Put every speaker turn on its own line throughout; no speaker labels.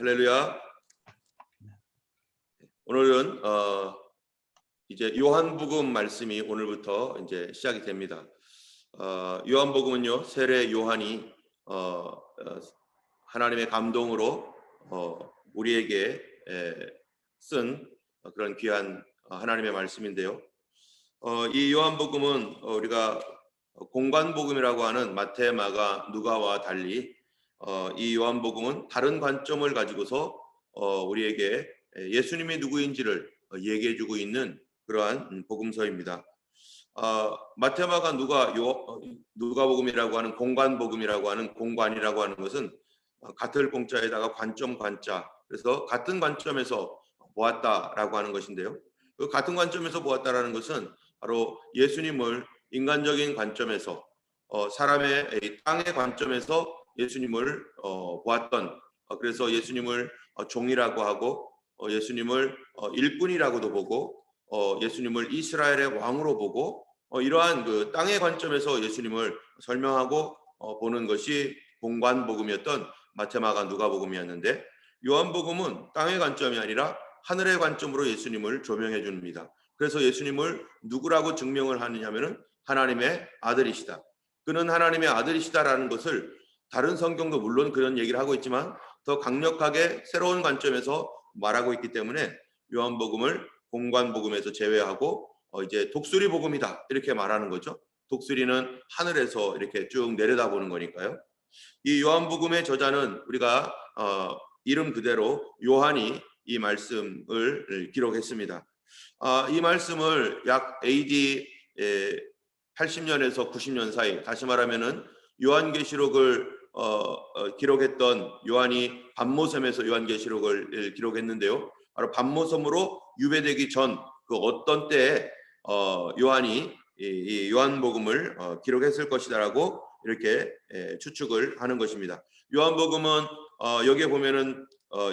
할렐루야. 오늘은 이제 요한복음 말씀이 오늘부터 이제 시작이 됩니다. 요한복음은요, 세례 요한이 하나님의 감동으로 우리에게 쓴 그런 귀한 하나님의 말씀인데요. 이 요한복음은 우리가 공관복음이라고 하는 마태, 마가, 누가와 달리 이 요한복음은 다른 관점을 가지고서 우리에게 예수님이 누구인지를 얘기해주고 있는 그러한 복음서입니다. 마태, 마가, 누가복음이라고 하는 공관복음이라고 하는 공관이라고 하는 것은 같을 공자에다가 관점 관자, 그래서 같은 관점에서 보았다라고 하는 것인데요. 그 같은 관점에서 보았다라는 것은 바로 예수님을 인간적인 관점에서 사람의 땅의 관점에서 예수님을 보았던, 그래서 예수님을 종이라고 하고 예수님을 일꾼이라고도 보고 예수님을 이스라엘의 왕으로 보고 이러한 그 땅의 관점에서 예수님을 설명하고 보는 것이 공관복음이었던 마태, 마가, 누가복음이었는데, 요한복음은 땅의 관점이 아니라 하늘의 관점으로 예수님을 조명해 줍니다. 그래서 예수님을 누구라고 증명을 하느냐면은 하나님의 아들이시다. 그는 하나님의 아들이시다라는 것을 다른 성경도 물론 그런 얘기를 하고 있지만 더 강력하게 새로운 관점에서 말하고 있기 때문에 요한복음을 공관복음에서 제외하고 이제 독수리 복음이다 이렇게 말하는 거죠. 독수리는 하늘에서 이렇게 쭉 내려다보는 거니까요. 이 요한복음의 저자는 우리가 이름 그대로 요한이 이 말씀을 기록했습니다. 이 말씀을 약 AD 80년에서 90년 사이, 다시 말하면은 요한계시록을 기록했던 요한이 밤모섬에서 요한계시록을 기록했는데요. 바로 밤모섬으로 유배되기 전 그 어떤 때에 요한이 이 요한복음을 기록했을 것이다라고 이렇게 추측을 하는 것입니다. 요한복음은 여기에 보면은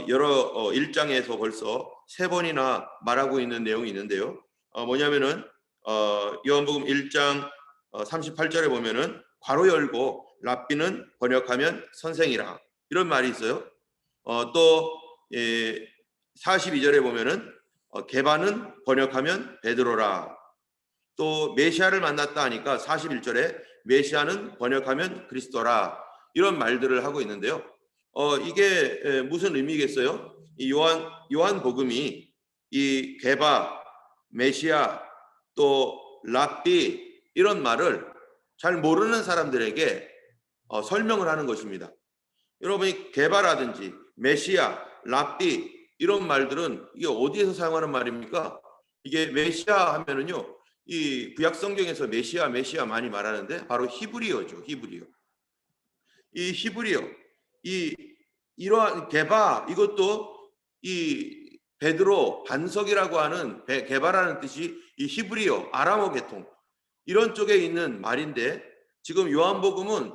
여러 1장에서 벌써 3번이나 말하고 있는 내용이 있는데요. 뭐냐면은 요한복음 1장 38절에 보면은 괄호 열고 랍비는 번역하면 선생이라 이런 말이 있어요. 또 42절에 보면은 게바는 번역하면 베드로라. 또 메시아를 만났다 하니까 41절에 메시아는 번역하면 그리스도라 이런 말들을 하고 있는데요. 이게 무슨 의미겠어요? 이 요한복음이 이 게바, 메시아, 또 랍비 이런 말을 잘 모르는 사람들에게 설명을 하는 것입니다. 여러분이 게바라든지 메시아, 랍비 이런 말들은 이게 어디에서 사용하는 말입니까? 이게 메시아 하면은요, 이 구약 성경에서 메시아 많이 말하는데 바로 히브리어죠. 히브리어. 이 히브리어, 이러한 게바 이것도 이 베드로 반석이라고 하는 게바라는 뜻이 이 히브리어 아람어 계통 이런 쪽에 있는 말인데, 지금 요한복음은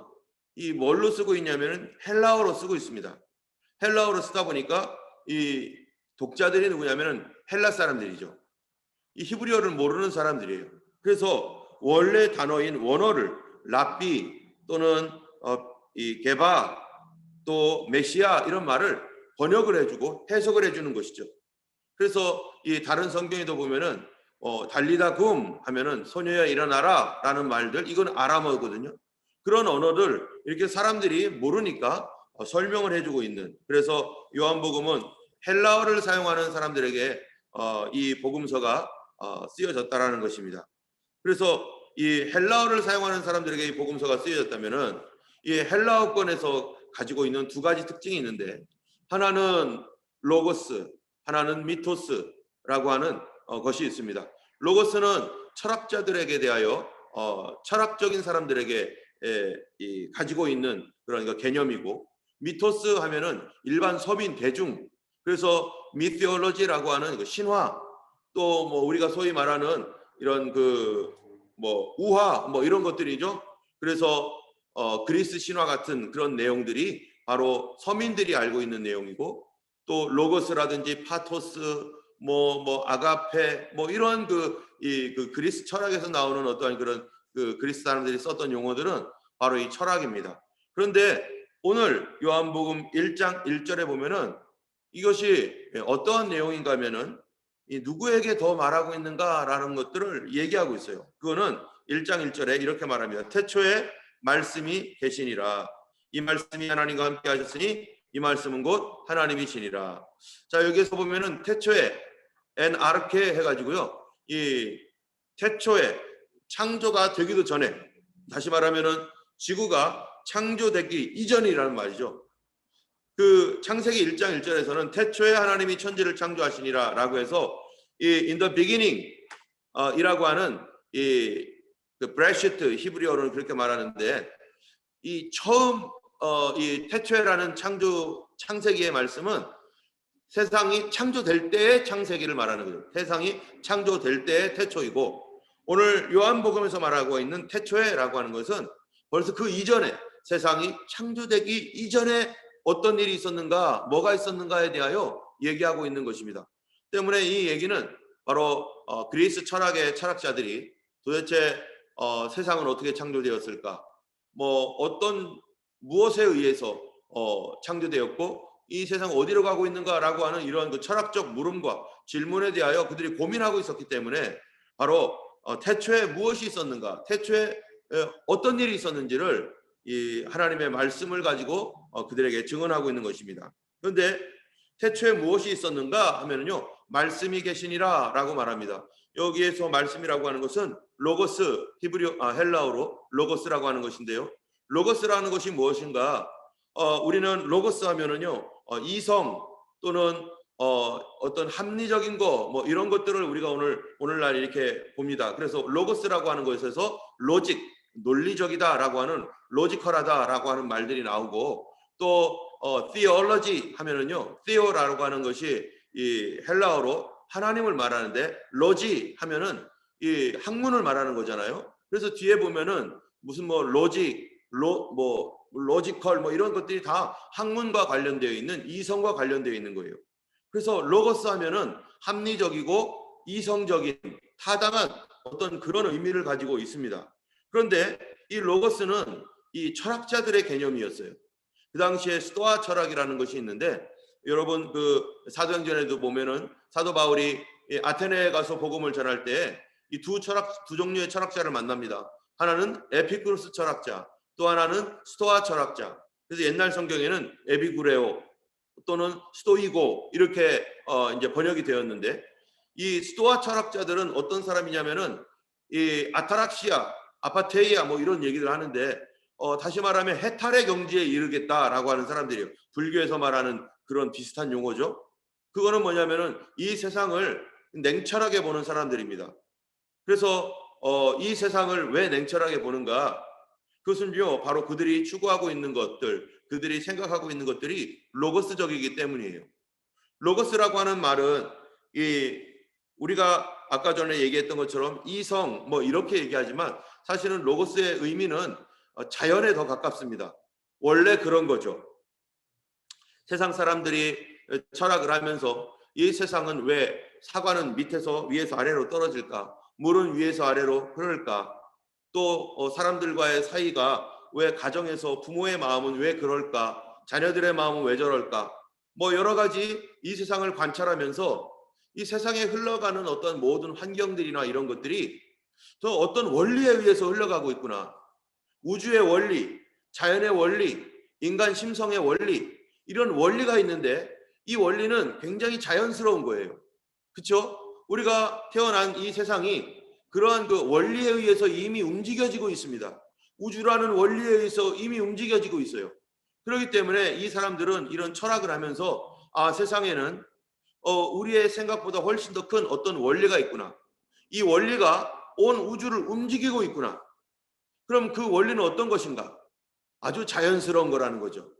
이 뭘로 쓰고 있냐면은 헬라어로 쓰고 있습니다. 헬라어로 쓰다 보니까 이 독자들이 누구냐면은 헬라 사람들이죠. 이 히브리어를 모르는 사람들이에요. 그래서 원래 단어인 원어를 랍비 또는 이 게바 또 메시아 이런 말을 번역을 해주고 해석을 해주는 것이죠. 그래서 이 다른 성경에도 보면은 달리다 굼 하면은 소녀야 일어나라 라는 말들, 이건 아람어거든요. 그런 언어들 이렇게 사람들이 모르니까 설명을 해주고 있는, 그래서 요한복음은 헬라어를 사용하는 사람들에게 이 복음서가 쓰여졌다라는 것입니다. 그래서 이 헬라어를 사용하는 사람들에게 이 복음서가 쓰여졌다면은 이 헬라어권에서 가지고 있는 두 가지 특징이 있는데, 하나는 로고스, 하나는 미토스라고 하는 것이 있습니다. 로고스는 철학자들에게 대하여 철학적인 사람들에게 가지고 있는 그런 개념이고, 미토스 하면은 일반 서민 대중, 그래서 미티올로지라고 하는 신화, 또 뭐 우리가 소위 말하는 이런 우화 이런 것들이죠. 그래서 그리스 신화 같은 그런 내용들이 바로 서민들이 알고 있는 내용이고, 또 로고스라든지 파토스 아가페 이런 그 그리스 철학에서 나오는 어떠한 그런 그 그리스 사람들이 썼던 용어들은 바로 이 철학입니다. 그런데 오늘 요한복음 1장 1절에 보면은 이것이 어떠한 내용인가 하면은 이 누구에게 더 말하고 있는가라는 것들을 얘기하고 있어요. 그거는 1장 1절에 이렇게 말합니다. 태초에 말씀이 계시니라. 이 말씀이 하나님과 함께 하셨으니 이 말씀은 곧 하나님이시니라. 자, 여기에서 보면은 태초에 엔 아르케 해가지고요. 이 태초에 창조가 되기도 전에, 다시 말하면은 지구가 창조되기 이전이라는 말이죠. 그 창세기 1장 1절에서는 태초에 하나님이 천지를 창조하시니라 라고 해서 이 in the beginning 이라고 하는 그 브레시트 히브리어로는 그렇게 말하는데, 이 처음 이 태초에라는 창세기의 말씀은 세상이 창조될 때의 창세기를 말하는 거죠. 세상이 창조될 때의 태초이고, 오늘 요한복음에서 말하고 있는 태초에라고 하는 것은 벌써 그 이전에, 세상이 창조되기 이전에 어떤 일이 있었는가, 뭐가 있었는가에 대하여 얘기하고 있는 것입니다. 때문에 이 얘기는 바로 그리스 철학의 철학자들이 도대체 세상은 어떻게 창조되었을까, 뭐 어떤 무엇에 의해서 창조되었고 이 세상 어디로 가고 있는가라고 하는 이러한 그 철학적 물음과 질문에 대하여 그들이 고민하고 있었기 때문에 바로 태초에 무엇이 있었는가, 태초에 어떤 일이 있었는지를 이 하나님의 말씀을 가지고 그들에게 증언하고 있는 것입니다. 그런데 태초에 무엇이 있었는가 하면은요, 말씀이 계시니라 라고 말합니다. 여기에서 말씀이라고 하는 것은 로고스, 헬라어로 로고스라고 하는 것인데요, 로고스라는 것이 무엇인가? 우리는 로고스 하면은요, 이성 또는 어떤 합리적인 거 뭐 이런 것들을 우리가 오늘날 이렇게 봅니다. 그래서 로고스라고 하는 것에서 로직, 논리적이다라고 하는, 로지컬하다라고 하는 말들이 나오고, 또 theology 하면은요, theo라고 하는 것이 이 헬라어로 하나님을 말하는데, 로지 하면은 이 학문을 말하는 거잖아요. 그래서 뒤에 보면은 무슨 뭐 로직, 로지컬 뭐 이런 것들이 다 학문과 관련되어 있는, 이성과 관련되어 있는 거예요. 그래서 로고스 하면은 합리적이고 이성적인, 타당한 어떤 그런 의미를 가지고 있습니다. 그런데 이 로고스는 이 철학자들의 개념이었어요. 그 당시에 스토아 철학이라는 것이 있는데, 여러분 그 사도행전에도 보면은 사도 바울이 아테네에 가서 복음을 전할 때 이 두 종류의 철학자를 만납니다. 하나는 에피쿠로스 철학자, 또 하나는 스토아 철학자. 그래서 옛날 성경에는 에피쿠레오 또는 스토이고 이렇게 이제 번역이 되었는데, 이 스토아 철학자들은 어떤 사람이냐면은 이 아타락시아, 아파테이아 뭐 이런 얘기를 하는데, 다시 말하면 해탈의 경지에 이르겠다라고 하는 사람들이에요. 불교에서 말하는 그런 비슷한 용어죠. 그거는 뭐냐면은 이 세상을 냉철하게 보는 사람들입니다. 그래서 이 세상을 왜 냉철하게 보는가? 그것은요, 바로 그들이 추구하고 있는 것들, 그들이 생각하고 있는 것들이 로고스적이기 때문이에요. 로고스라고 하는 말은 우리가 아까 전에 얘기했던 것처럼 이성 뭐 이렇게 얘기하지만, 사실은 로고스의 의미는 자연에 더 가깝습니다. 원래 그런 거죠. 세상 사람들이 철학을 하면서 이 세상은 왜 사과는 밑에서 위에서 아래로 떨어질까? 물은 위에서 아래로 흐를까? 또 사람들과의 사이가 왜, 가정에서 부모의 마음은 왜 그럴까? 자녀들의 마음은 왜 저럴까? 뭐 여러 가지 이 세상을 관찰하면서 이 세상에 흘러가는 어떤 모든 환경들이나 이런 것들이 또 어떤 원리에 의해서 흘러가고 있구나. 우주의 원리, 자연의 원리, 인간 심성의 원리, 이런 원리가 있는데 이 원리는 굉장히 자연스러운 거예요. 그렇죠? 우리가 태어난 이 세상이 그러한 그 원리에 의해서 이미 움직여지고 있습니다. 우주라는 원리에 의해서 이미 움직여지고 있어요. 그렇기 때문에 이 사람들은 이런 철학을 하면서 세상에는 우리의 생각보다 훨씬 더 큰 어떤 원리가 있구나. 이 원리가 온 우주를 움직이고 있구나. 그럼 그 원리는 어떤 것인가? 아주 자연스러운 거라는 거죠.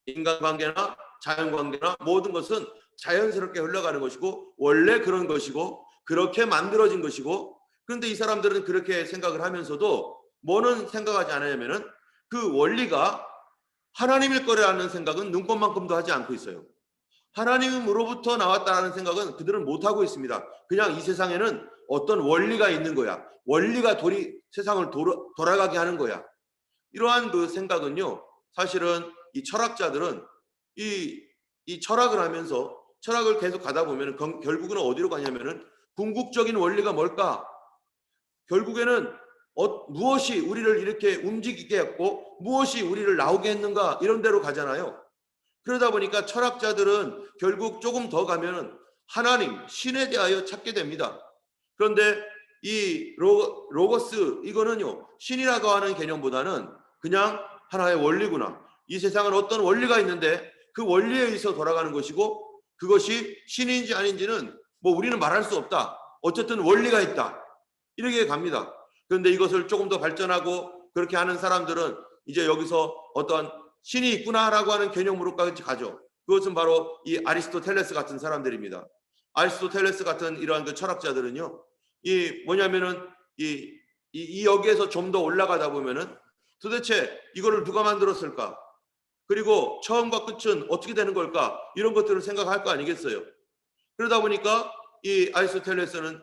인간관계나 자연관계나 모든 것은 자연스럽게 흘러가는 것이고 원래 그런 것이고 그렇게 만들어진 것이고, 그런데 이 사람들은 그렇게 생각을 하면서도 뭐는 생각하지 않으냐면은 그 원리가 하나님일 거라는 생각은 눈꼽만큼도 하지 않고 있어요. 하나님으로부터 나왔다는 생각은 그들은 못하고 있습니다. 그냥 이 세상에는 어떤 원리가 있는 거야. 원리가 세상을 돌아가게 하는 거야. 이러한 그 생각은요, 사실은 이 철학자들은 이 이 철학을 하면서 철학을 계속 가다 보면 결국은 어디로 가냐면은 궁극적인 원리가 뭘까? 결국에는 무엇이 우리를 이렇게 움직이게 했고 무엇이 우리를 나오게 했는가 이런 데로 가잖아요. 그러다 보니까 철학자들은 결국 조금 더 가면 하나님, 신에 대하여 찾게 됩니다. 그런데 이 로고스 이거는요, 신이라고 하는 개념보다는 그냥 하나의 원리구나. 이 세상은 어떤 원리가 있는데 그 원리에 의해서 돌아가는 것이고 그것이 신인지 아닌지는 뭐 우리는 말할 수 없다. 어쨌든 원리가 있다. 이렇게 갑니다. 그런데 이것을 조금 더 발전하고 그렇게 하는 사람들은 이제 여기서 어떤 신이 있구나라고 하는 개념으로까지 가죠. 그것은 바로 이 아리스토텔레스 같은 사람들입니다. 아리스토텔레스 같은 이러한 그 철학자들은요, 이 뭐냐면은 이 여기에서 좀 더 올라가다 보면은 도대체 이거를 누가 만들었을까? 그리고 처음과 끝은 어떻게 되는 걸까? 이런 것들을 생각할 거 아니겠어요? 그러다 보니까 이 아리스토텔레스는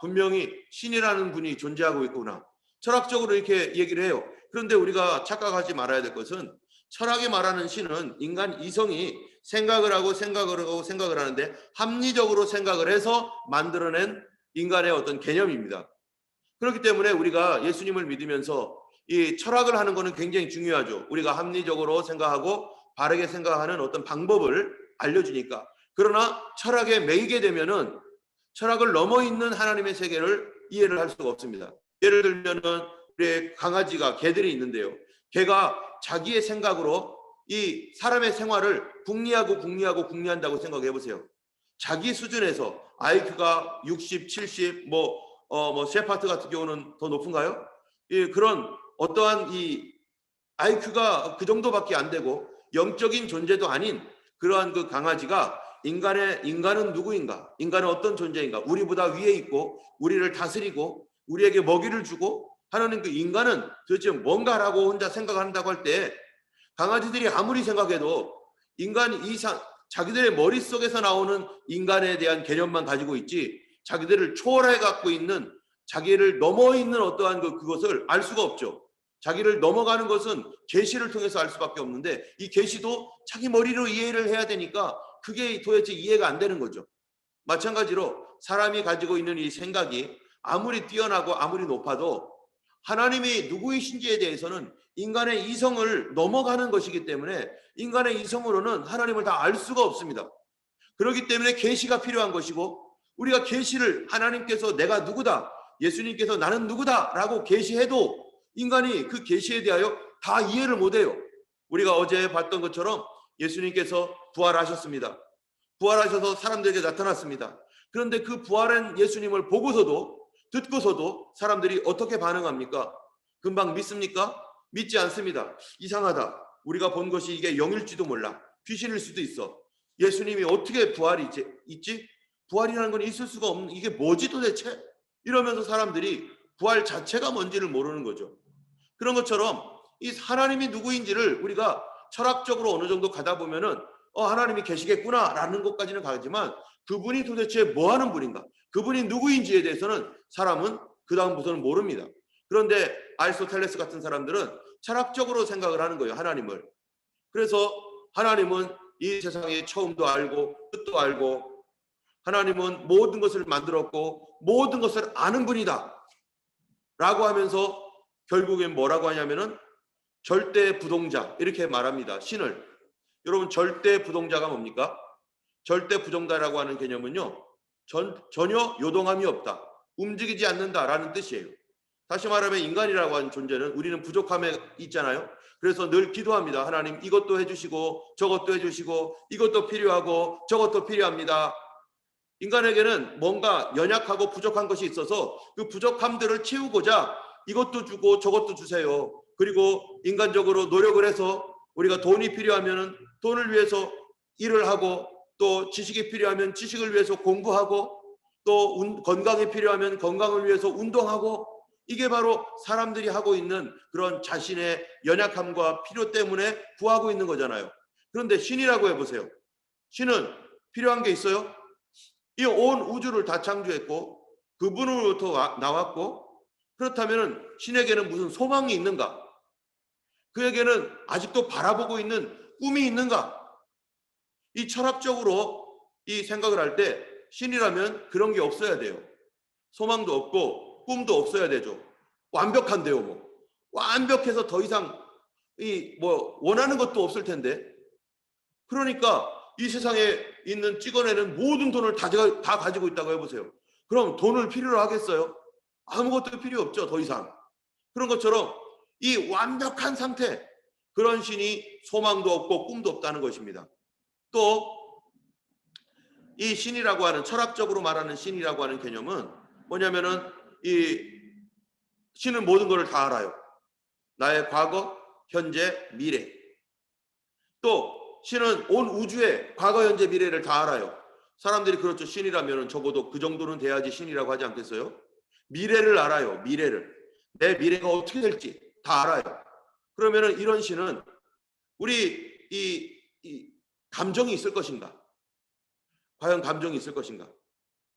분명히 신이라는 분이 존재하고 있구나. 철학적으로 이렇게 얘기를 해요. 그런데 우리가 착각하지 말아야 될 것은 철학이 말하는 신은 인간 이성이 생각을 하는데 합리적으로 생각을 해서 만들어낸 인간의 어떤 개념입니다. 그렇기 때문에 우리가 예수님을 믿으면서 이 철학을 하는 것은 굉장히 중요하죠. 우리가 합리적으로 생각하고 바르게 생각하는 어떤 방법을 알려주니까. 그러나 철학에 매이게 되면은 철학을 넘어 있는 하나님의 세계를 이해를 할 수가 없습니다. 예를 들면은 우리 강아지가 개들이 있는데요. 개가 자기의 생각으로 이 사람의 생활을 궁리한다고 생각해 보세요. 자기 수준에서 IQ가 60, 70, 셰파트 같은 경우는 더 높은가요? 그런 어떠한 이 IQ가 그 정도밖에 안 되고 영적인 존재도 아닌 그러한 그 강아지가 인간은 누구인가? 인간은 어떤 존재인가? 우리보다 위에 있고 우리를 다스리고 우리에게 먹이를 주고 하는 그 인간은 도대체 뭔가라고 혼자 생각한다고 할 때 강아지들이 아무리 생각해도 인간 이상 자기들의 머릿속에서 나오는 인간에 대한 개념만 가지고 있지 자기들을 초월해 갖고 있는 자기를 넘어 있는 어떠한 그것을 알 수가 없죠. 자기를 넘어가는 것은 계시를 통해서 알 수밖에 없는데 이 계시도 자기 머리로 이해를 해야 되니까 그게 도대체 이해가 안 되는 거죠. 마찬가지로 사람이 가지고 있는 이 생각이 아무리 뛰어나고 아무리 높아도 하나님이 누구이신지에 대해서는 인간의 이성을 넘어가는 것이기 때문에 인간의 이성으로는 하나님을 다 알 수가 없습니다. 그렇기 때문에 계시가 필요한 것이고 우리가 계시를 하나님께서 내가 누구다, 예수님께서 나는 누구다 라고 계시해도 인간이 그 계시에 대하여 다 이해를 못해요. 우리가 어제 봤던 것처럼 예수님께서 부활하셨습니다. 부활하셔서 사람들에게 나타났습니다. 그런데 그 부활한 예수님을 듣고서도 사람들이 어떻게 반응합니까? 금방 믿습니까? 믿지 않습니다. 이상하다. 우리가 본 것이 이게 영일지도 몰라. 귀신일 수도 있어. 예수님이 어떻게 부활이 있지? 부활이라는 건 있을 수가 없는, 이게 뭐지 도대체? 이러면서 사람들이 부활 자체가 뭔지를 모르는 거죠. 그런 것처럼 이 하나님이 누구인지를 우리가 철학적으로 어느 정도 가다 보면은 하나님이 계시겠구나 라는 것까지는 가지만 그분이 도대체 뭐 하는 분인가, 그분이 누구인지에 대해서는 사람은 그 다음부터는 모릅니다. 그런데 아리스토텔레스 같은 사람들은 철학적으로 생각을 하는 거예요, 하나님을. 그래서 하나님은 이 세상의 처음도 알고 끝도 알고 하나님은 모든 것을 만들었고 모든 것을 아는 분이다 라고 하면서 결국엔 뭐라고 하냐면은 절대 부동자 이렇게 말합니다. 신을. 여러분, 절대 부동자가 뭡니까? 절대 부동자라고 하는 개념은요, 전혀 요동함이 없다, 움직이지 않는다라는 뜻이에요. 다시 말하면 인간이라고 하는 존재는 우리는 부족함에 있잖아요. 그래서 늘 기도합니다. 하나님 이것도 해주시고 저것도 해주시고 이것도 필요하고 저것도 필요합니다. 인간에게는 뭔가 연약하고 부족한 것이 있어서 그 부족함들을 채우고자 이것도 주고 저것도 주세요. 그리고 인간적으로 노력을 해서 우리가 돈이 필요하면 돈을 위해서 일을 하고 또 지식이 필요하면 지식을 위해서 공부하고 또 건강이 필요하면 건강을 위해서 운동하고 이게 바로 사람들이 하고 있는 그런 자신의 연약함과 필요 때문에 구하고 있는 거잖아요. 그런데 신이라고 해보세요. 신은 필요한 게 있어요? 이 온 우주를 다 창조했고 그분으로부터 나왔고 그렇다면 신에게는 무슨 소망이 있는가? 그에게는 아직도 바라보고 있는 꿈이 있는가? 이 철학적으로 이 생각을 할 때 신이라면 그런 게 없어야 돼요. 소망도 없고 꿈도 없어야 되죠. 완벽한데요, 뭐. 완벽해서 더 이상 이 뭐 원하는 것도 없을 텐데. 그러니까 이 세상에 있는 찍어내는 모든 돈을 다 가지고 있다고 해보세요. 그럼 돈을 필요로 하겠어요? 아무것도 필요 없죠, 더 이상. 그런 것처럼 이 완벽한 상태, 그런 신이 소망도 없고 꿈도 없다는 것입니다. 또 이 신이라고 하는, 철학적으로 말하는 신이라고 하는 개념은 뭐냐면은, 이 신은 모든 것을 다 알아요. 나의 과거, 현재, 미래. 또 신은 온 우주의 과거, 현재, 미래를 다 알아요. 사람들이 그렇죠. 신이라면 적어도 그 정도는 돼야지 신이라고 하지 않겠어요? 미래를 알아요. 미래를. 내 미래가 어떻게 될지 다 알아요. 그러면은 이런 신은 우리 이 감정이 있을 것인가? 과연 감정이 있을 것인가?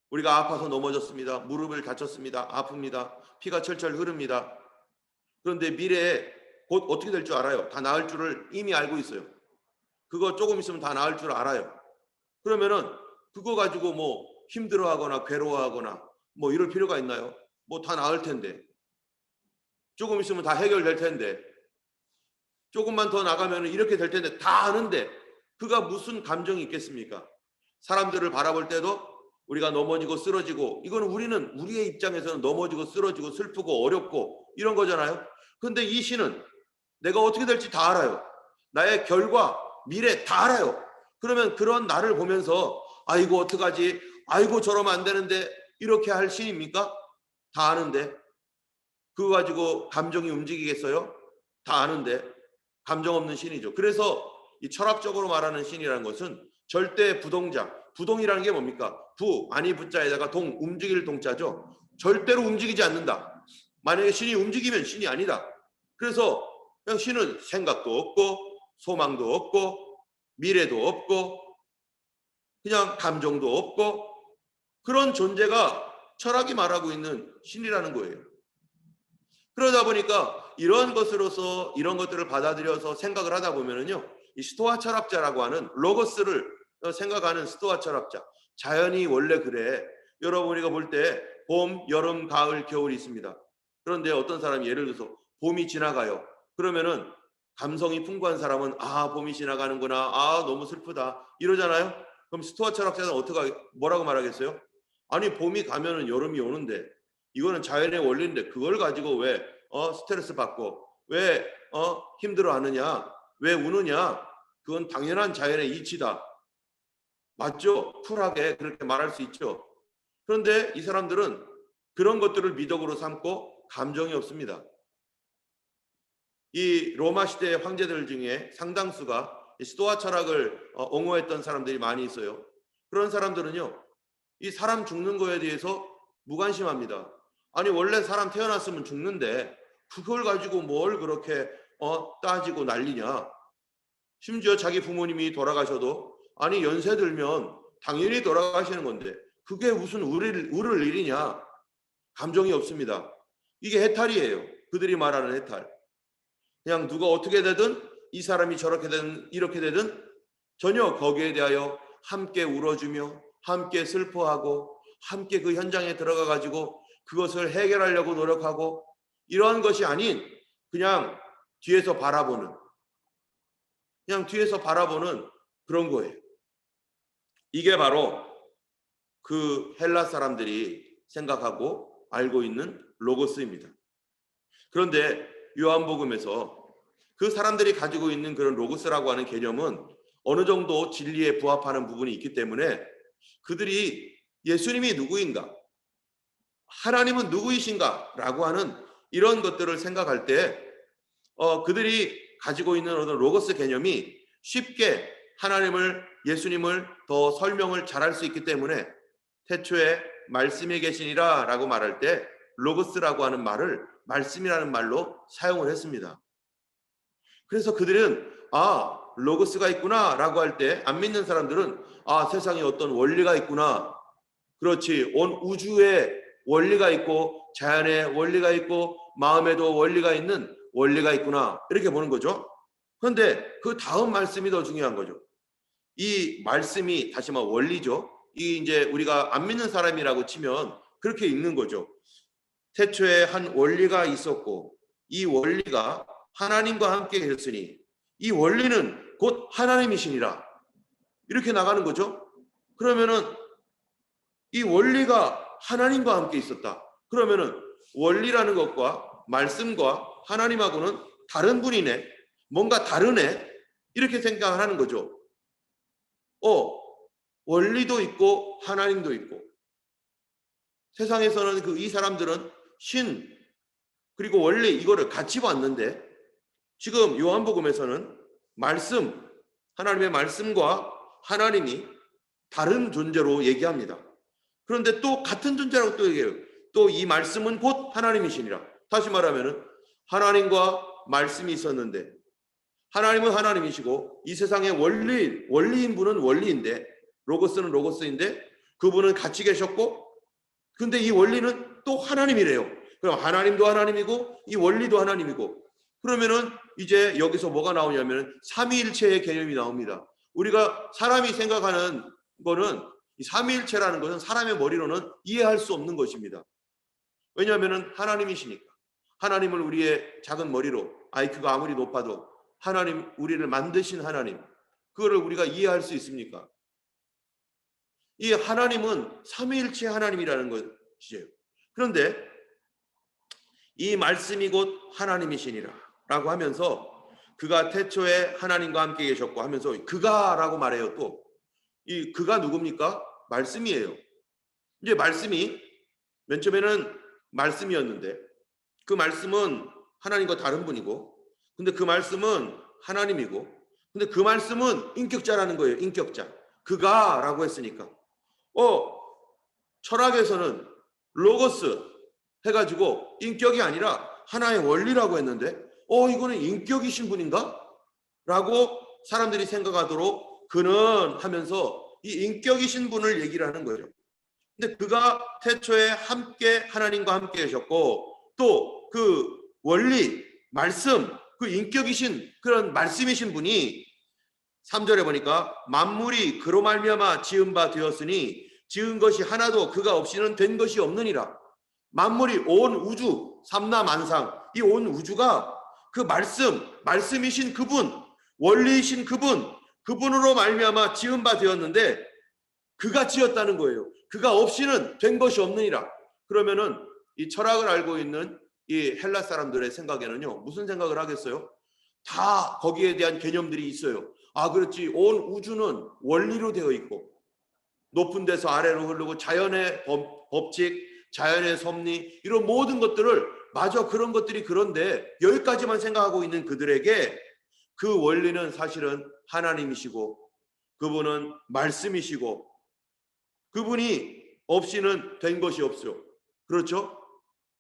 우리가 아파서 넘어졌습니다. 무릎을 다쳤습니다. 아픕니다. 피가 철철 흐릅니다. 그런데 미래에 곧 어떻게 될 줄 알아요. 다 나을 줄을 이미 알고 있어요. 그거 조금 있으면 다 나을 줄 알아요. 그러면은 그거 가지고 뭐 힘들어하거나 괴로워하거나 뭐 이럴 필요가 있나요? 뭐 다 나을 텐데. 조금 있으면 다 해결될 텐데. 조금만 더 나가면 이렇게 될 텐데 다 아는데 그가 무슨 감정이 있겠습니까? 사람들을 바라볼 때도 우리가 넘어지고 쓰러지고, 이거는 우리는 우리의 입장에서는 넘어지고 쓰러지고 슬프고 어렵고 이런 거잖아요. 근데 이 신은 내가 어떻게 될지 다 알아요. 나의 결과, 미래 다 알아요. 그러면 그런 나를 보면서 아이고 어떡하지, 아이고 저러면 안 되는데, 이렇게 할 신입니까? 다 아는데. 그거 가지고 감정이 움직이겠어요? 다 아는데. 감정 없는 신이죠. 그래서 이 철학적으로 말하는 신이라는 것은 절대 부동자, 부동이라는 게 뭡니까? 부, 아니 부자에다가 동, 움직일 동자죠. 절대로 움직이지 않는다. 만약에 신이 움직이면 신이 아니다. 그래서 그냥 신은 생각도 없고 소망도 없고 미래도 없고 그냥 감정도 없고, 그런 존재가 철학이 말하고 있는 신이라는 거예요. 그러다 보니까 이런 것으로서 이런 것들을 받아들여서 생각을 하다 보면은요, 이 스토아 철학자라고 하는 로고스를 생각하는 스토아 철학자, 자연이 원래 그래. 여러분 우리가 볼 때 봄, 여름, 가을, 겨울이 있습니다. 그런데 어떤 사람이 예를 들어서 봄이 지나가요. 그러면은 감성이 풍부한 사람은 아 봄이 지나가는구나, 아 너무 슬프다 이러잖아요. 그럼 스토아 철학자는 어떻게 뭐라고 말하겠어요? 아니 봄이 가면은 여름이 오는데 이거는 자연의 원리인데 그걸 가지고 왜 스트레스 받고 왜 힘들어하느냐, 왜 우느냐, 그건 당연한 자연의 이치다. 맞죠? 쿨하게 그렇게 말할 수 있죠. 그런데 이 사람들은 그런 것들을 미덕으로 삼고 감정이 없습니다. 이 로마 시대의 황제들 중에 상당수가 스토아 철학을 옹호했던 사람들이 많이 있어요. 그런 사람들은요, 이 사람 죽는 거에 대해서 무관심합니다. 아니 원래 사람 태어났으면 죽는데 그걸 가지고 뭘 그렇게 따지고 난리냐. 심지어 자기 부모님이 돌아가셔도 아니 연세 들면 당연히 돌아가시는 건데 그게 무슨 울을 일이냐. 감정이 없습니다. 이게 해탈이에요. 그들이 말하는 해탈. 그냥 누가 어떻게 되든 이 사람이 저렇게 되든 이렇게 되든 전혀 거기에 대하여 함께 울어주며 함께 슬퍼하고 함께 그 현장에 들어가 가지고 그것을 해결하려고 노력하고, 이러한 것이 아닌 그냥 뒤에서 바라보는, 그냥 뒤에서 바라보는 그런 거예요. 이게 바로 그 헬라 사람들이 생각하고 알고 있는 로고스입니다. 그런데 요한복음에서 그 사람들이 가지고 있는 그런 로고스라고 하는 개념은 어느 정도 진리에 부합하는 부분이 있기 때문에 그들이 예수님이 누구인가, 하나님은 누구이신가 라고 하는 이런 것들을 생각할 때 그들이 가지고 있는 어떤 로고스 개념이 쉽게 하나님을, 예수님을 더 설명을 잘할 수 있기 때문에 태초에 말씀이 계시니라 라고 말할 때 로고스라고 하는 말을 말씀이라는 말로 사용을 했습니다. 그래서 그들은 아 로고스가 있구나 라고 할 때 안 믿는 사람들은 아 세상에 어떤 원리가 있구나, 그렇지 온 우주에 원리가 있고 자연에 원리가 있고 마음에도 원리가 있는 원리가 있구나, 이렇게 보는 거죠. 그런데 그 다음 말씀이 더 중요한 거죠. 이 말씀이 다시 말해 원리죠. 이 이제 우리가 안 믿는 사람이라고 치면 그렇게 읽는 거죠. 태초에 한 원리가 있었고 이 원리가 하나님과 함께 했으니 이 원리는 곧 하나님이시니라. 이렇게 나가는 거죠. 그러면은 이 원리가 하나님과 함께 있었다. 그러면은 원리라는 것과 말씀과 하나님하고는 다른 분이네. 뭔가 다르네. 이렇게 생각을 하는 거죠. 원리도 있고 하나님도 있고. 세상에서는 이 사람들은 신 그리고 원리 이거를 같이 봤는데 지금 요한복음에서는 말씀, 하나님의 말씀과 하나님이 다른 존재로 얘기합니다. 그런데 또 같은 존재라고 또 얘기해요. 또 이 말씀은 곧 하나님이시니라. 다시 말하면은 하나님과 말씀이 있었는데 하나님은 하나님이시고 이 세상의 원리인 분은 원리인데 로고스는 로고스인데 그분은 같이 계셨고 근데 이 원리는 또 하나님이래요. 그럼 하나님도 하나님이고 이 원리도 하나님이고 그러면은 이제 여기서 뭐가 나오냐면 삼위일체의 개념이 나옵니다. 우리가 사람이 생각하는 거는 이 삼위일체라는 것은 사람의 머리로는 이해할 수 없는 것입니다. 왜냐하면은 하나님이시니까. 하나님을 우리의 작은 머리로 IQ가 아무리 높아도 하나님 우리를 만드신 하나님 그거를 우리가 이해할 수 있습니까? 이 하나님은 삼위일체 하나님이라는 것이에요. 그런데 이 말씀이 곧 하나님이시니라 라고 하면서 그가 태초에 하나님과 함께 계셨고 하면서 그가라고 말해요. 또 이 그가 누굽니까? 말씀이에요. 이제 말씀이 맨 처음에는 말씀이었는데 그 말씀은 하나님과 다른 분이고 근데 그 말씀은 하나님이고 근데 그 말씀은 인격자라는 거예요. 인격자. 그가라고 했으니까 철학에서는 로고스 해가지고 인격이 아니라 하나의 원리라고 했는데 이거는 인격이신 분인가? 라고 사람들이 생각하도록 그는 하면서 이 인격이신 분을 얘기를 하는 거죠. 근데 그가 태초에 함께 하나님과 함께 계셨고 또 그 원리, 말씀, 그 인격이신 그런 말씀이신 분이 3절에 보니까 만물이 그로 말미암아 지은 바 되었으니 지은 것이 하나도 그가 없이는 된 것이 없느니라. 만물이 온 우주, 삼라만상 이 온 우주가 그 말씀이신 그분, 원리이신 그분으로 말미암아 지은 바 되었는데 그가 지었다는 거예요. 그가 없이는 된 것이 없느니라. 그러면은 이 철학을 알고 있는 이 헬라 사람들의 생각에는요 무슨 생각을 하겠어요? 다 거기에 대한 개념들이 있어요. 그렇지. 온 우주는 원리로 되어 있고 높은 데서 아래로 흐르고 자연의 법칙, 자연의 섭리 이런 모든 것들을 마저 그런 것들이 그런데 여기까지만 생각하고 있는 그들에게 그 원리는 사실은 하나님이시고 그분은 말씀이시고 그분이 없이는 된 것이 없어요. 그렇죠?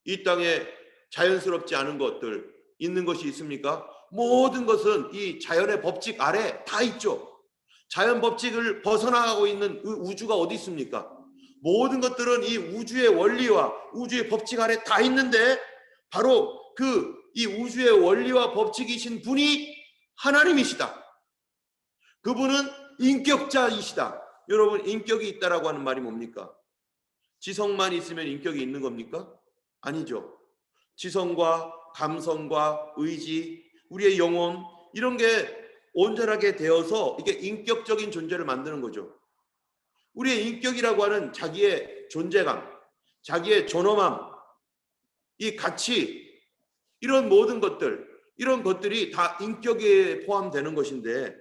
이 땅에 자연스럽지 않은 것들 있는 것이 있습니까? 모든 것은 이 자연의 법칙 아래 다 있죠. 자연 법칙을 벗어나가고 있는 우주가 어디 있습니까? 모든 것들은 이 우주의 원리와 우주의 법칙 아래 다 있는데 바로 이 우주의 원리와 법칙이신 분이 하나님이시다. 그분은 인격자이시다. 여러분 인격이 있다라고 하는 말이 뭡니까? 지성만 있으면 인격이 있는 겁니까? 아니죠. 지성과 감성과 의지, 우리의 영혼 이런 게 온전하게 되어서 이게 인격적인 존재를 만드는 거죠. 우리의 인격이라고 하는 자기의 존재감, 자기의 존엄함, 이 가치 이런 모든 것들 이런 것들이 다 인격에 포함되는 것인데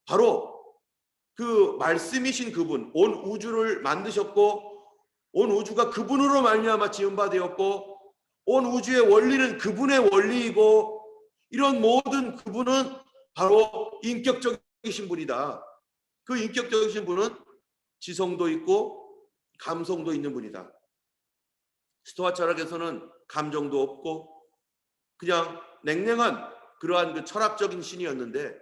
바로 그 말씀이신 그분 온 우주를 만드셨고 온 우주가 그분으로 말미암아 지은 바 되었고 온 우주의 원리는 그분의 원리이고 이런 모든 그분은 바로 인격적이신 분이다. 그 인격적이신 분은 지성도 있고 감성도 있는 분이다. 스토아 철학에서는 감정도 없고 그냥 냉랭한 그러한 그 철학적인 신이었는데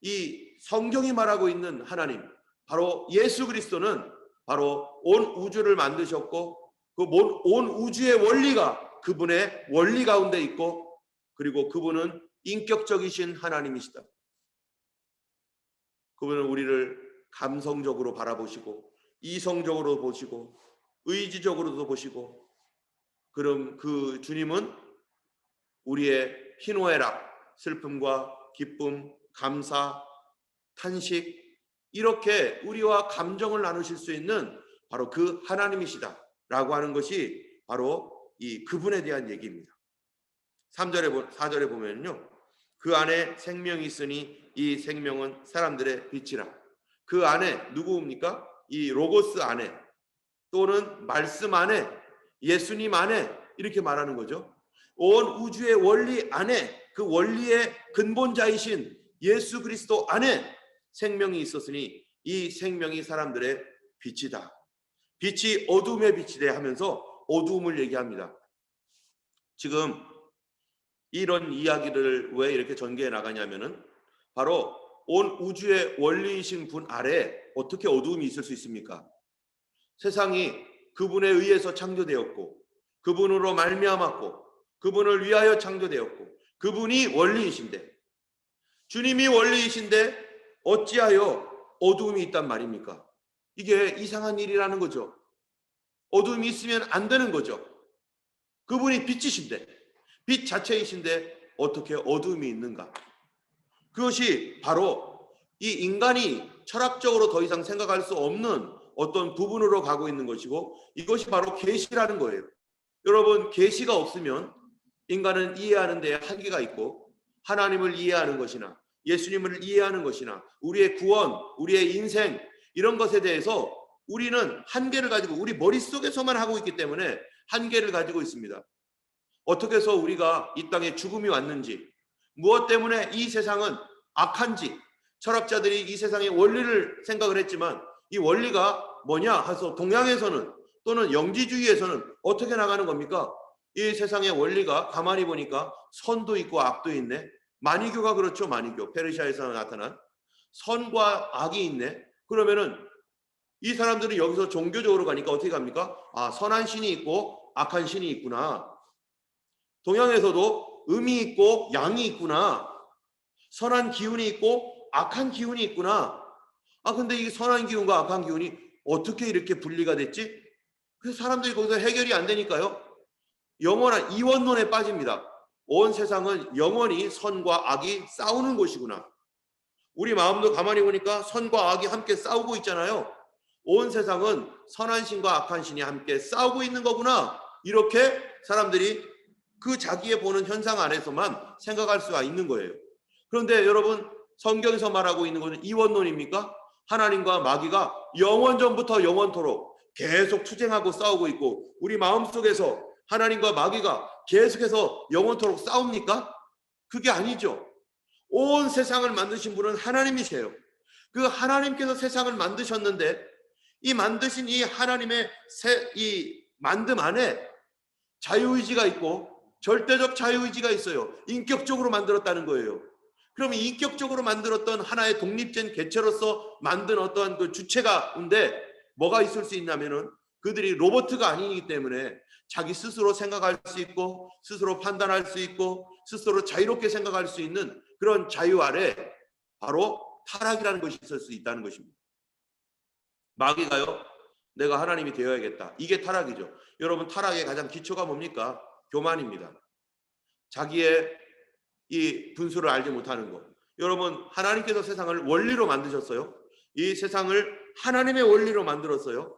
이 성경이 말하고 있는 하나님 바로 예수 그리스도는 바로 온 우주를 만드셨고 그 온 우주의 원리가 그분의 원리 가운데 있고 그리고 그분은 인격적이신 하나님이시다. 그분은 우리를 감성적으로 바라보시고 이성적으로 보시고 의지적으로도 보시고, 그럼 그 주님은 우리의 희노애락, 슬픔과 기쁨, 감사, 탄식, 이렇게 우리와 감정을 나누실 수 있는 바로 그 하나님이시다라고 하는 것이 바로 이 그분에 대한 얘기입니다. 4절에 보면요, 그 안에 생명이 있으니 이 생명은 사람들의 빛이라. 그 안에 누구입니까? 이 로고스 안에, 또는 말씀 안에, 예수님 안에, 이렇게 말하는 거죠. 온 우주의 원리 안에, 그 원리의 근본자이신 예수 그리스도 안에 생명이 있었으니 이 생명이 사람들의 빛이다. 빛이 어둠의 빛이래 하면서 어두움을 얘기합니다. 지금 이런 이야기를 왜 이렇게 전개해 나가냐면은, 바로 온 우주의 원리이신 분 아래 어떻게 어두움이 있을 수 있습니까? 세상이 그분에 의해서 창조되었고, 그분으로 말미암았고, 그분을 위하여 창조되었고, 그분이 원리이신데, 주님이 원리이신데 어찌하여 어두움이 있단 말입니까? 이게 이상한 일이라는 거죠. 어두움이 있으면 안 되는 거죠. 그분이 빛이신데, 빛 자체이신데 어떻게 어두움이 있는가? 그것이 바로 이 인간이 철학적으로 더 이상 생각할 수 없는 어떤 부분으로 가고 있는 것이고, 이것이 바로 계시라는 거예요. 여러분, 계시가 없으면 인간은 이해하는 데 한계가 있고, 하나님을 이해하는 것이나 예수님을 이해하는 것이나 우리의 구원, 우리의 인생, 이런 것에 대해서 우리는 한계를 가지고 우리 머릿속에서만 하고 있기 때문에 한계를 가지고 있습니다. 어떻게 해서 우리가 이 땅에 죽음이 왔는지, 무엇 때문에 이 세상은 악한지, 철학자들이 이 세상의 원리를 생각을 했지만 이 원리가 뭐냐 해서 동양에서는, 또는 영지주의에서는 어떻게 나가는 겁니까? 이 세상의 원리가 가만히 보니까 선도 있고 악도 있네. 마니교가 그렇죠. 마니교, 페르시아에서 나타난 선과 악이 있네. 그러면은 이 사람들은 여기서 종교적으로 가니까 어떻게 갑니까? 아, 선한 신이 있고 악한 신이 있구나. 동양에서도 음이 있고 양이 있구나. 선한 기운이 있고 악한 기운이 있구나. 아, 근데 이 선한 기운과 악한 기운이 어떻게 이렇게 분리가 됐지? 그래서 사람들이 거기서 해결이 안 되니까요, 영원한 이원론에 빠집니다. 온 세상은 영원히 선과 악이 싸우는 곳이구나. 우리 마음도 가만히 보니까 선과 악이 함께 싸우고 있잖아요. 온 세상은 선한 신과 악한 신이 함께 싸우고 있는 거구나. 이렇게 사람들이 그 자기의 보는 현상 안에서만 생각할 수가 있는 거예요. 그런데 여러분, 성경에서 말하고 있는 것은 이원론입니까? 하나님과 마귀가 영원전부터 영원토록 계속 투쟁하고 싸우고 있고, 우리 마음속에서 하나님과 마귀가 계속해서 영원토록 싸웁니까? 그게 아니죠. 온 세상을 만드신 분은 하나님이세요. 그 하나님께서 세상을 만드셨는데, 이 만드신 이 하나님의 이 만듦 안에 자유의지가 있고, 절대적 자유의지가 있어요. 인격적으로 만들었다는 거예요. 그럼 인격적으로 만들었던 하나의 독립된 개체로서 만든 어떤 그 주체가 있는데 뭐가 있을 수 있냐면은, 그들이 로봇가 아니기 때문에 자기 스스로 생각할 수 있고, 스스로 판단할 수 있고, 스스로 자유롭게 생각할 수 있는 그런 자유 아래 바로 타락이라는 것이 있을 수 있다는 것입니다. 마귀가요, 내가 하나님이 되어야겠다. 이게 타락이죠. 여러분, 타락의 가장 기초가 뭡니까? 교만입니다. 자기의 이 분수를 알지 못하는 것. 여러분, 하나님께서 세상을 원리로 만드셨어요. 이 세상을 하나님의 원리로 만들었어요.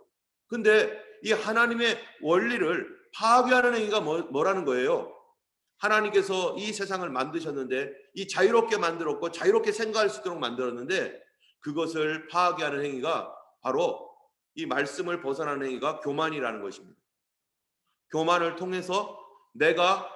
근데 이 하나님의 원리를 파괴하는 행위가 뭐라는 거예요? 하나님께서 이 세상을 만드셨는데, 이 자유롭게 만들었고 자유롭게 생각할 수 있도록 만들었는데, 그것을 파괴하는 행위가 바로 이 말씀을 벗어나는 행위가 교만이라는 것입니다. 교만을 통해서 내가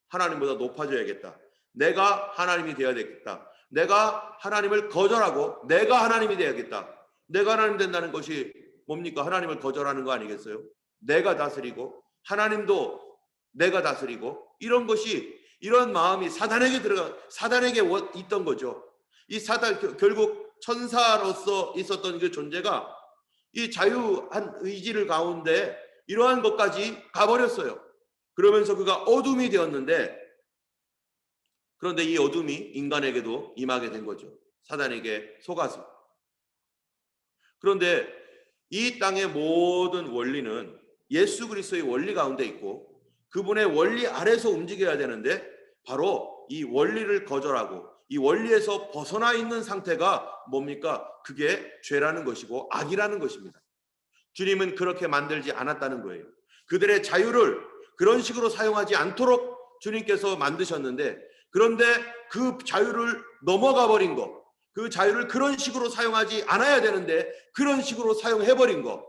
하나님보다 높아져야겠다. 내가 하나님이 되어야 되겠다. 내가 하나님을 거절하고 내가 하나님이 되어야겠다. 내가 하나님 된다는 것이 뭡니까? 하나님을 거절하는 거 아니겠어요? 내가 다스리고 하나님도 내가 다스리고, 이런 것이, 이런 마음이 사단에게 있던 거죠. 이 사단, 결국 천사로서 있었던 그 존재가 이 자유한 의지를 가운데 이러한 것까지 가버렸어요. 그러면서 그가 어둠이 되었는데, 그런데 이 어둠이 인간에게도 임하게 된 거죠. 사단에게 속아서. 그런데 이 땅의 모든 원리는 예수 그리스도의 원리 가운데 있고 그분의 원리 아래서 움직여야 되는데 바로 이 원리를 거절하고 이 원리에서 벗어나 있는 상태가 뭡니까? 그게 죄라는 것이고 악이라는 것입니다. 주님은 그렇게 만들지 않았다는 거예요. 그들의 자유를 그런 식으로 사용하지 않도록 주님께서 만드셨는데, 그런데 그 자유를 넘어가 버린 것, 그 자유를 그런 식으로 사용하지 않아야 되는데 그런 식으로 사용해버린 것.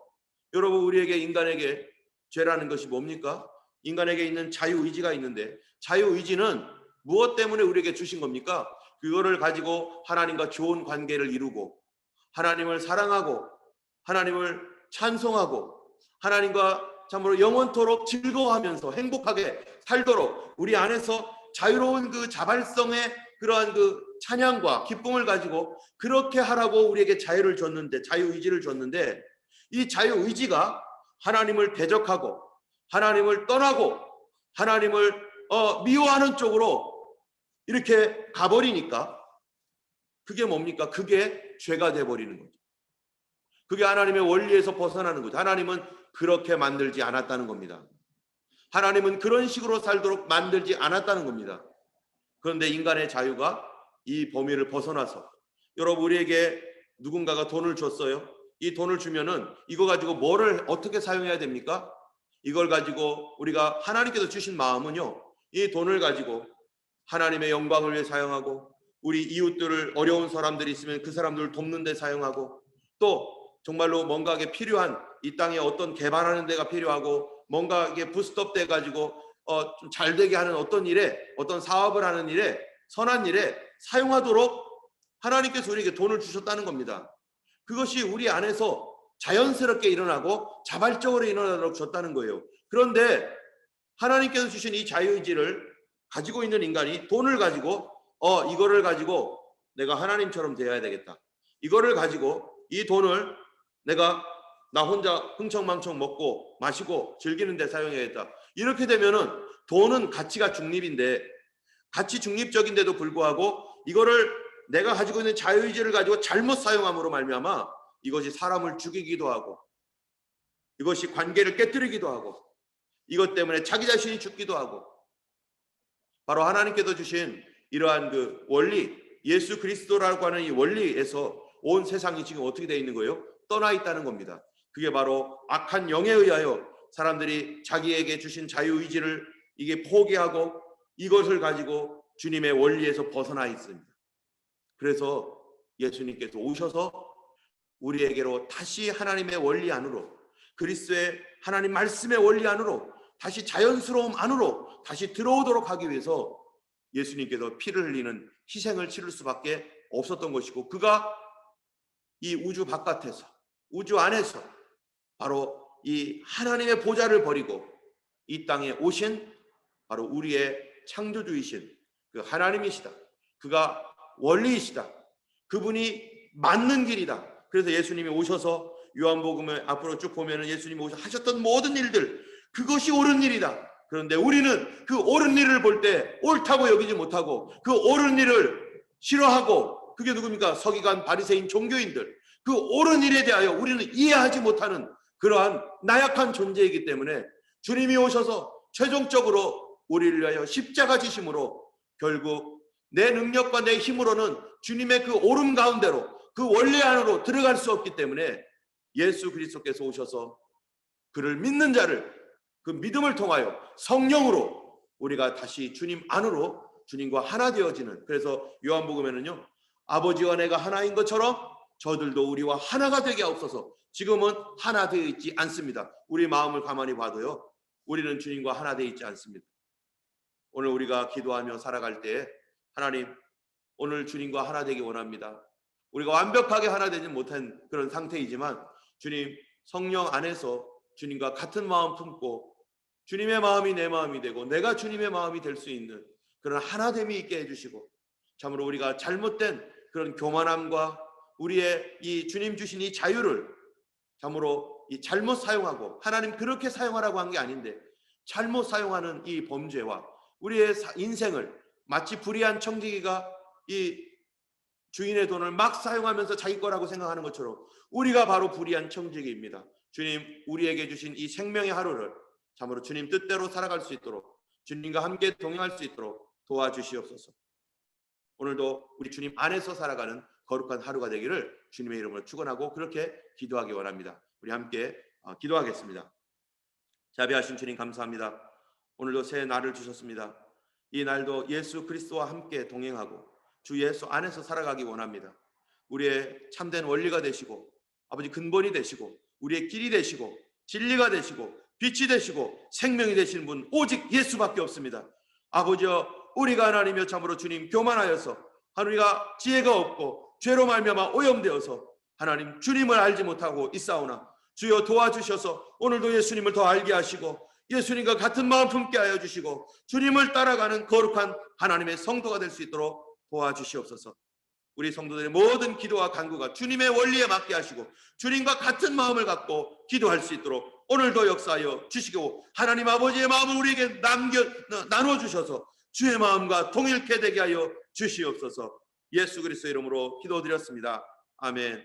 여러분, 우리에게 인간에게 죄라는 것이 뭡니까? 인간에게 있는 자유의지가 있는데, 자유의지는 무엇 때문에 우리에게 주신 겁니까? 그거를 가지고 하나님과 좋은 관계를 이루고 하나님을 사랑하고 하나님을 찬송하고 하나님과 참으로 영원토록 즐거워하면서 행복하게 살도록 우리 안에서 자유로운 그 자발성의 그러한 그 찬양과 기쁨을 가지고 그렇게 하라고 우리에게 자유를 줬는데, 자유의지를 줬는데, 이 자유의지가 하나님을 대적하고 하나님을 떠나고 하나님을 미워하는 쪽으로 이렇게 가버리니까 그게 뭡니까? 그게 죄가 돼버리는 거죠. 그게 하나님의 원리에서 벗어나는 거죠. 하나님은 그렇게 만들지 않았다는 겁니다. 하나님은 그런 식으로 살도록 만들지 않았다는 겁니다. 그런데 인간의 자유가 이 범위를 벗어나서, 여러분, 우리에게 누군가가 돈을 줬어요. 이 돈을 주면은 이거 가지고 뭐를 어떻게 사용해야 됩니까? 이걸 가지고 우리가 하나님께서 주신 마음은요, 이 돈을 가지고 하나님의 영광을 위해 사용하고 우리 이웃들을, 어려운 사람들이 있으면 그 사람들을 돕는 데 사용하고, 또 정말로 뭔가에 필요한, 이 땅에 어떤 개발하는 데가 필요하고 뭔가 이게 부스트업 돼 가지고 좀 잘 되게 하는 어떤 일에, 어떤 사업을 하는 일에, 선한 일에 사용하도록 하나님께서 우리에게 돈을 주셨다는 겁니다. 그것이 우리 안에서 자연스럽게 일어나고 자발적으로 일어나도록 줬다는 거예요. 그런데 하나님께서 주신 이 자유의지를 가지고 있는 인간이 돈을 가지고 이거를 가지고 내가 하나님처럼 되어야 되겠다, 이거를 가지고 이 돈을 내가 나 혼자 흥청망청 먹고 마시고 즐기는 데 사용해야겠다, 이렇게 되면은 돈은 가치가 중립인데, 가치 중립적인데도 불구하고 이거를 내가 가지고 있는 자유의지를 가지고 잘못 사용함으로 말미암아 이것이 사람을 죽이기도 하고 이것이 관계를 깨뜨리기도 하고 이것 때문에 자기 자신이 죽기도 하고, 바로 하나님께서 주신 이러한 그 원리, 예수 그리스도라고 하는 이 원리에서 온 세상이 지금 어떻게 되어 있는 거예요? 떠나 있다는 겁니다. 그게 바로 악한 영에 의하여 사람들이 자기에게 주신 자유의지를 이게 포기하고 이것을 가지고 주님의 원리에서 벗어나 있습니다. 그래서 예수님께서 오셔서 우리에게로 다시 하나님의 원리 안으로, 그리스도의 하나님 말씀의 원리 안으로, 다시 자연스러움 안으로 다시 들어오도록 하기 위해서 예수님께서 피를 흘리는 희생을 치를 수밖에 없었던 것이고, 그가 이 우주 바깥에서, 우주 안에서 바로 이 하나님의 보좌를 버리고 이 땅에 오신 바로 우리의 창조주이신 그 하나님이시다. 그가 원리이시다. 그분이 맞는 길이다. 그래서 예수님이 오셔서 요한복음에 앞으로 쭉 보면은 예수님이 오셔서 하셨던 모든 일들, 그것이 옳은 일이다. 그런데 우리는 그 옳은 일을 볼 때 옳다고 여기지 못하고 그 옳은 일을 싫어하고, 그게 누굽니까? 서기관, 바리새인, 종교인들. 그 옳은 일에 대하여 우리는 이해하지 못하는 그러한 나약한 존재이기 때문에 주님이 오셔서 최종적으로 우리를 위하여 십자가 지심으로 결국 내 능력과 내 힘으로는 주님의 그 옳음 가운데로, 그 원리 안으로 들어갈 수 없기 때문에 예수 그리스도께서 오셔서 그를 믿는 자를, 그 믿음을 통하여 성령으로 우리가 다시 주님 안으로, 주님과 하나 되어지는, 그래서 요한복음에는요, 아버지와 내가 하나인 것처럼 저들도 우리와 하나가 되게 하옵소서. 지금은 하나 되어 있지 않습니다. 우리 마음을 가만히 봐도요, 우리는 주님과 하나 되어 있지 않습니다. 오늘 우리가 기도하며 살아갈 때 하나님, 오늘 주님과 하나 되기 원합니다. 우리가 완벽하게 하나 되지 못한 그런 상태이지만 주님, 성령 안에서 주님과 같은 마음 품고 주님의 마음이 내 마음이 되고 내가 주님의 마음이 될 수 있는 그런 하나됨이 있게 해주시고, 참으로 우리가 잘못된 그런 교만함과 우리의 이 주님 주신 이 자유를 참으로 이 잘못 사용하고, 하나님 그렇게 사용하라고 한 게 아닌데 잘못 사용하는 이 범죄와 우리의 인생을 마치 불의한 청지기가 이 주인의 돈을 막 사용하면서 자기 거라고 생각하는 것처럼 우리가 바로 불의한 청지기입니다. 주님, 우리에게 주신 이 생명의 하루를 참으로 주님 뜻대로 살아갈 수 있도록, 주님과 함께 동행할 수 있도록 도와주시옵소서. 오늘도 우리 주님 안에서 살아가는 거룩한 하루가 되기를 주님의 이름으로 축원하고 그렇게 기도하기 원합니다. 우리 함께 기도하겠습니다. 자비하신 주님, 감사합니다. 오늘도 새 날을 주셨습니다. 이 날도 예수 그리스도와 함께 동행하고 주 예수 안에서 살아가기 원합니다. 우리의 참된 원리가 되시고 아버지 근본이 되시고 우리의 길이 되시고 진리가 되시고 빛이 되시고 생명이 되시는 분 오직 예수밖에 없습니다. 아버지여, 우리가 하나님이여 참으로 주님 교만하여서 우리가 지혜가 없고 죄로 말미암아 오염되어서 하나님 주님을 알지 못하고 있사오나 주여 도와주셔서 오늘도 예수님을 더 알게 하시고 예수님과 같은 마음 품게 하여 주시고 주님을 따라가는 거룩한 하나님의 성도가 될 수 있도록 도와주시옵소서. 우리 성도들의 모든 기도와 간구가 주님의 원리에 맞게 하시고 주님과 같은 마음을 갖고 기도할 수 있도록 오늘도 역사하여 주시고 하나님 아버지의 마음을 우리에게 나눠주셔서 주의 마음과 동일케 되게 하여 주시옵소서. 예수 그리스도의 이름으로 기도드렸습니다. 아멘.